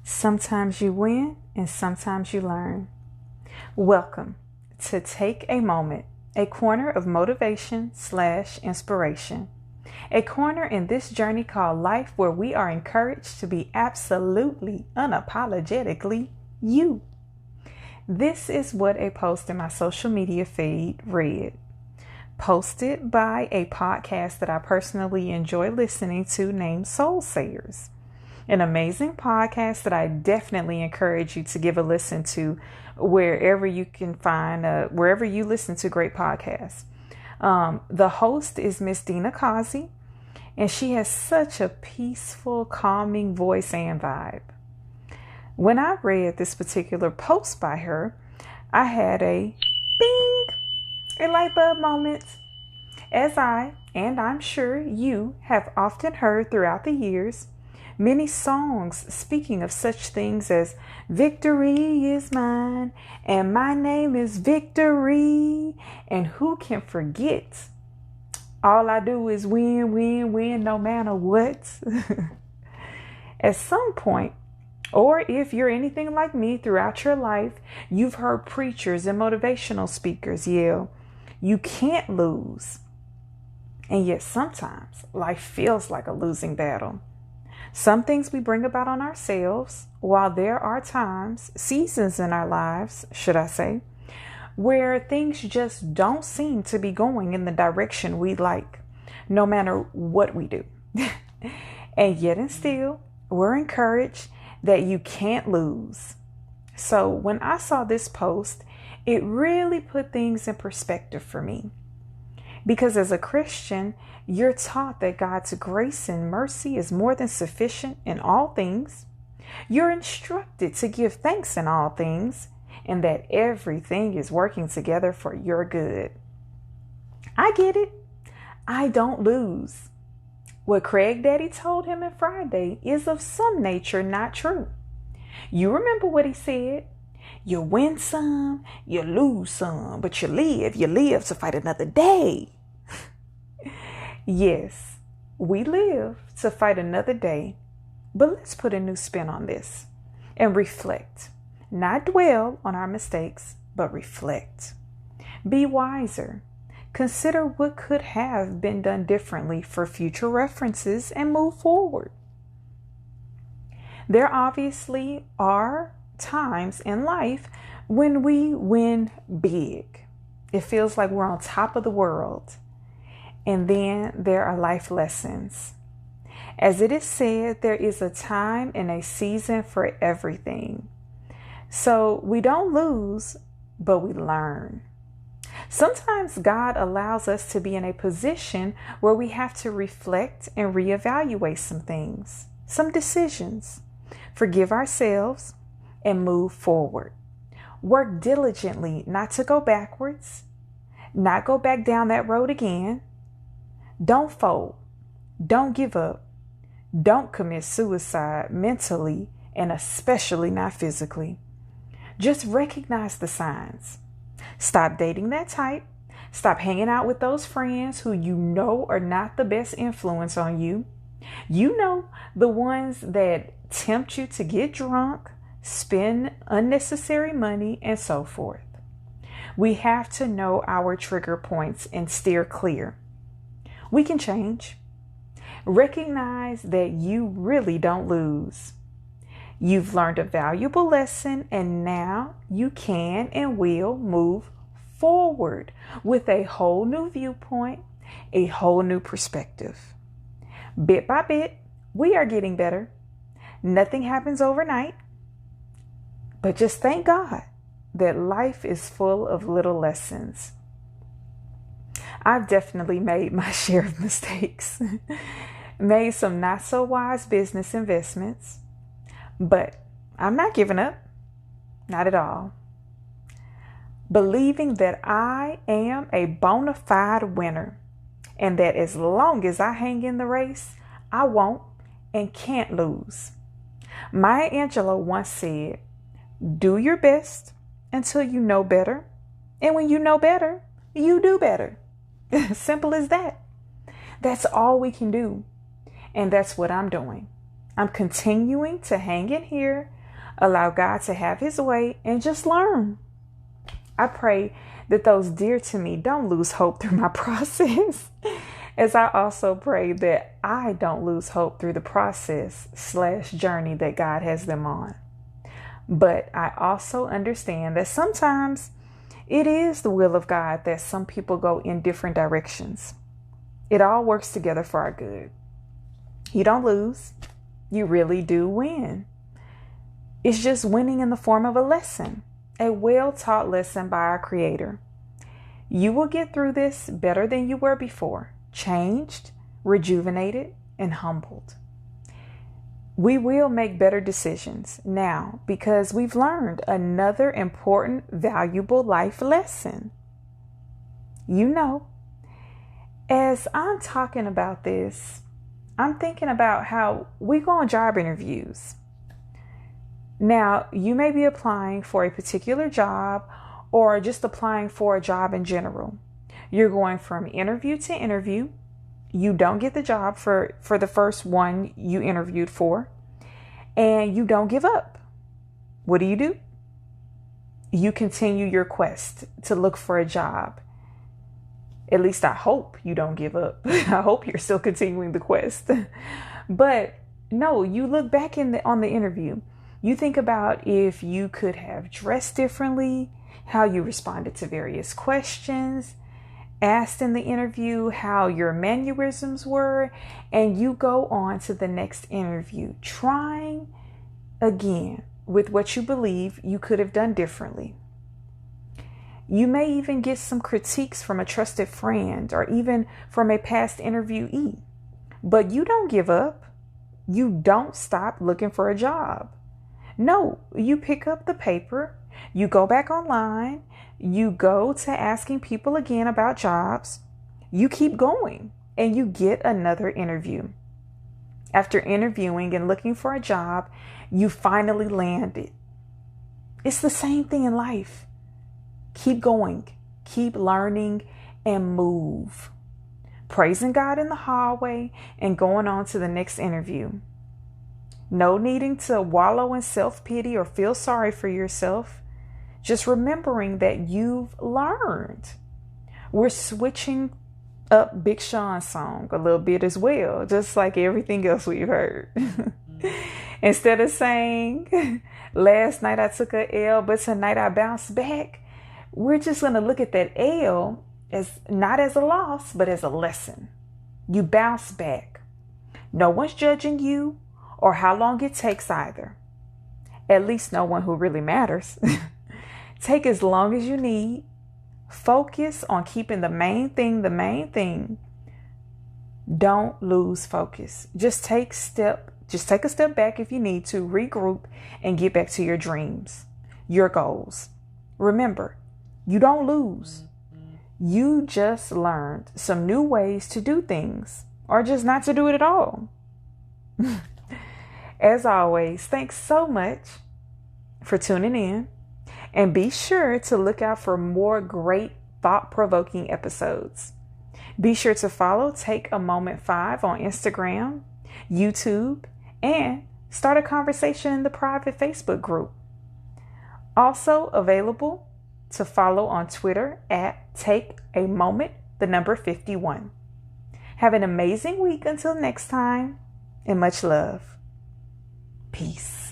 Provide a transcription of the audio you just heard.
Sometimes you win and sometimes you learn. Welcome to Take a Moment, a corner of motivation/inspiration. A corner in this journey called life where we are encouraged to be absolutely, unapologetically you. This is what a post in my social media feed read. Posted by a podcast that I personally enjoy listening to named Soul Sayers. An amazing podcast that I definitely encourage you to give a listen to wherever you can find, wherever you listen to great podcasts. The host is Miss Dina Kazi, and she has such a peaceful, calming voice and vibe. When I read this particular post by her, I had a bing, a light bulb moment. As and I'm sure you have often heard throughout the years, many songs speaking of such things as victory is mine and my name is Victory. And who can forget? All I do is win, win, win, no matter what. At some point, or if you're anything like me throughout your life, you've heard preachers and motivational speakers yell, "You can't lose." And yet sometimes life feels like a losing battle. Some things we bring about on ourselves, while there are times, seasons in our lives, should I say, where things just don't seem to be going in the direction we like, no matter what we do. And yet and still, we're encouraged that you can't lose. So when I saw this post, it really put things in perspective for me. Because as a Christian, you're taught that God's grace and mercy is more than sufficient in all things. You're instructed to give thanks in all things, and that everything is working together for your good. I get it. I don't lose. What Craig Daddy told him on Friday is of some nature not true. You remember what he said? You win some, you lose some, but you live to fight another day. Yes, we live to fight another day, but let's put a new spin on this and reflect. Not dwell on our mistakes, but reflect. Be wiser. Consider what could have been done differently for future references and move forward. There obviously are times in life when we win big. It feels like we're on top of the world. And then there are life lessons. As it is said, there is a time and a season for everything. So we don't lose, but we learn. Sometimes God allows us to be in a position where we have to reflect and reevaluate some things, some decisions, forgive ourselves, and move forward. Work diligently not to go backwards, not go back down that road again. Don't fold. Don't give up. Don't commit suicide mentally and especially not physically. Just recognize the signs. Stop dating that type. Stop hanging out with those friends who you know are not the best influence on you. You know, the ones that tempt you to get drunk, spend unnecessary money, and so forth. We have to know our trigger points and steer clear. We can change. Recognize that you really don't lose. You've learned a valuable lesson, and now you can and will move forward with a whole new viewpoint, a whole new perspective. Bit by bit, we are getting better. Nothing happens overnight. But just thank God that life is full of little lessons. I've definitely made my share of mistakes, made some not so wise business investments, but I'm not giving up, not at all. Believing that I am a bona fide winner and that as long as I hang in the race, I won't and can't lose. Maya Angelou once said, "Do your best until you know better, and when you know better, you do better." Simple as that. That's all we can do. And that's what I'm doing. I'm continuing to hang in here, allow God to have his way, and just learn. I pray that those dear to me don't lose hope through my process, as I also pray that I don't lose hope through the process/journey that God has them on. But I also understand that sometimes it is the will of God that some people go in different directions. It all works together for our good. You don't lose. You really do win. It's just winning in the form of a lesson, a well-taught lesson by our Creator. You will get through this better than you were before, changed, rejuvenated, and humbled. We will make better decisions now because we've learned another important, valuable life lesson. You know, as I'm talking about this, I'm thinking about how we go on job interviews. Now, you may be applying for a particular job or just applying for a job in general. You're going from interview to interview. You don't get the job for the first one you interviewed for, and you don't give up. What do? You continue your quest to look for a job. At least I hope you don't give up. I hope you're still continuing the quest. But no, you look back on the interview. You think about if you could have dressed differently, how you responded to various questions asked in the interview, how your mannerisms were, and you go on to the next interview, trying again with what you believe you could have done differently. You may even get some critiques from a trusted friend or even from a past interviewee, but you don't give up. You don't stop looking for a job. No, you pick up the paper, you go back online, you go to asking people again about jobs, you keep going, and you get another interview. After interviewing and looking for a job, you finally land it. It's the same thing in life. Keep going, keep learning, and move. Praising God in the hallway and going on to the next interview. No needing to wallow in self-pity or feel sorry for yourself. Just remembering that you've learned. We're switching up Big Sean's song a little bit as well, just like everything else we've heard. Instead of saying, last night I took a L, but tonight I bounced back, we're just going to look at that L as not as a loss, but as a lesson. You bounce back. No one's judging you or how long it takes either. At least no one who really matters. Take as long as you need. Focus on keeping the main thing the main thing. Don't lose focus. Just take a step back if you need to, regroup, and get back to your dreams, your goals. Remember, you don't lose. You just learned some new ways to do things, or just not to do it at all. As always, thanks so much for tuning in, and be sure to look out for more great thought-provoking episodes. Be sure to follow Take a Moment 5 on Instagram, YouTube, and start a conversation in the private Facebook group. Also available to follow on Twitter at Take a Moment, the number 51. Have an amazing week until next time, and much love. Peace.